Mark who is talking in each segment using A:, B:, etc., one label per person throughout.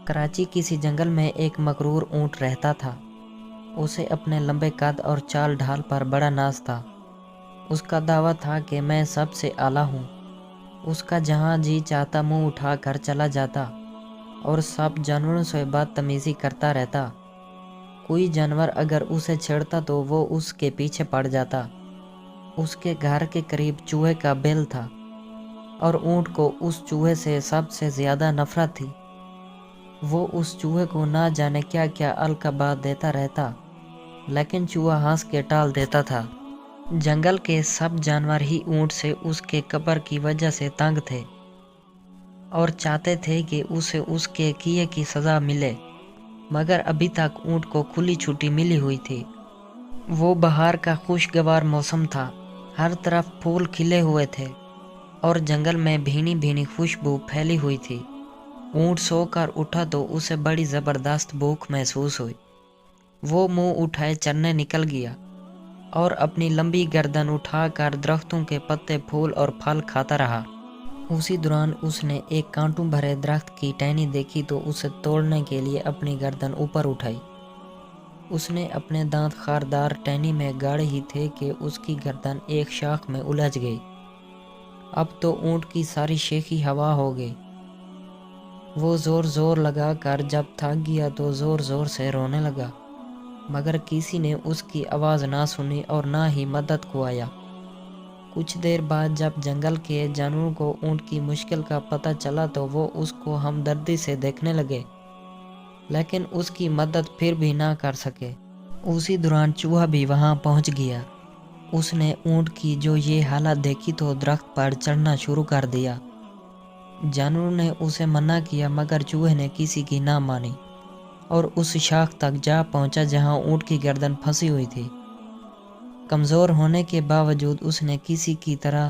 A: کراچی کسی جنگل میں ایک مغرور اونٹ رہتا تھا۔ اسے اپنے لمبے قد اور چال ڈھال پر بڑا ناز تھا۔ اس کا دعویٰ تھا کہ میں سب سے اعلیٰ ہوں۔ اس کا جہاں جی چاہتا منہ اٹھا کر چلا جاتا اور سب جانوروں سے بدتمیزی کرتا رہتا۔ کوئی جانور اگر اسے چھیڑتا تو وہ اس کے پیچھے پڑ جاتا۔ اس کے گھر کے قریب چوہے کا بیل تھا اور اونٹ کو اس چوہے سے سب سے زیادہ نفرت تھی۔ وہ اس چوہے کو نہ جانے کیا کیا القابات دیتا رہتا، لیکن چوہا ہنس کے ٹال دیتا تھا۔ جنگل کے سب جانور ہی اونٹ سے اس کے کبر کی وجہ سے تنگ تھے اور چاہتے تھے کہ اسے اس کے کیے کی سزا ملے، مگر ابھی تک اونٹ کو کھلی چھٹی ملی ہوئی تھی۔ وہ بہار کا خوشگوار موسم تھا، ہر طرف پھول کھلے ہوئے تھے اور جنگل میں بھینی بھینی خوشبو پھیلی ہوئی تھی۔ اونٹ سو کر اٹھا تو اسے بڑی زبردست بھوک محسوس ہوئی۔ وہ منہ اٹھائے چرنے نکل گیا اور اپنی لمبی گردن اٹھا کر درختوں کے پتے، پھول اور پھل کھاتا رہا۔ اسی دوران اس نے ایک کانٹوں بھرے درخت کی ٹہنی دیکھی تو اسے توڑنے کے لیے اپنی گردن اوپر اٹھائی۔ اس نے اپنے دانت خاردار ٹہنی میں گاڑے ہی تھے کہ اس کی گردن ایک شاخ میں الجھ گئی۔ اب تو اونٹ کی ساری شیخی ہوا ہو گئی۔ وہ زور زور لگا کر جب تھک گیا تو زور زور سے رونے لگا، مگر کسی نے اس کی آواز نہ سنی اور نہ ہی مدد کو آیا۔ کچھ دیر بعد جب جنگل کے جانوروں کو اونٹ کی مشکل کا پتہ چلا تو وہ اس کو ہمدردی سے دیکھنے لگے، لیکن اس کی مدد پھر بھی نہ کر سکے۔ اسی دوران چوہا بھی وہاں پہنچ گیا۔ اس نے اونٹ کی جو یہ حالت دیکھی تو درخت پر چڑھنا شروع کر دیا۔ جانوروں نے اسے منع کیا مگر چوہے نے کسی کی نہ مانی اور اس شاخ تک جا پہنچا جہاں اونٹ کی گردن پھنسی ہوئی تھی۔ کمزور ہونے کے باوجود اس نے کسی کی طرح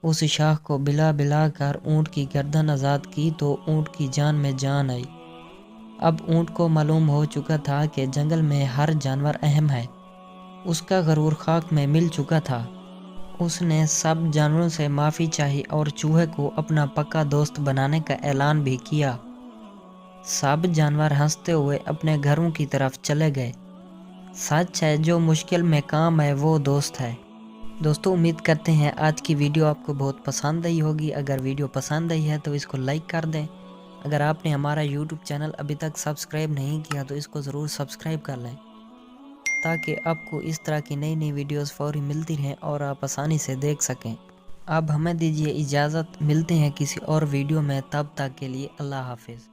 A: اس شاخ کو بلا بلا کر اونٹ کی گردن آزاد کی تو اونٹ کی جان میں جان آئی۔ اب اونٹ کو معلوم ہو چکا تھا کہ جنگل میں ہر جانور اہم ہے۔ اس کا غرور خاک میں مل چکا تھا۔ اس نے سب جانوروں سے معافی چاہی اور چوہے کو اپنا پکا دوست بنانے کا اعلان بھی کیا۔ سب جانور ہنستے ہوئے اپنے گھروں کی طرف چلے گئے۔ سچ ہے، جو مشکل میں کام ہے وہ دوست ہے۔ دوستو، امید کرتے ہیں آج کی ویڈیو آپ کو بہت پسند آئی ہوگی۔ اگر ویڈیو پسند آئی ہے تو اس کو لائک کر دیں۔ اگر آپ نے ہمارا یوٹیوب چینل ابھی تک سبسکرائب نہیں کیا تو اس کو ضرور سبسکرائب کر لیں، تاکہ آپ کو اس طرح کی نئی نئی ویڈیوز فوری ملتی رہیں اور آپ آسانی سے دیکھ سکیں۔ اب ہمیں دیجیے اجازت، ملتے ہیں کسی اور ویڈیو میں، تب تک کے لیے اللہ حافظ۔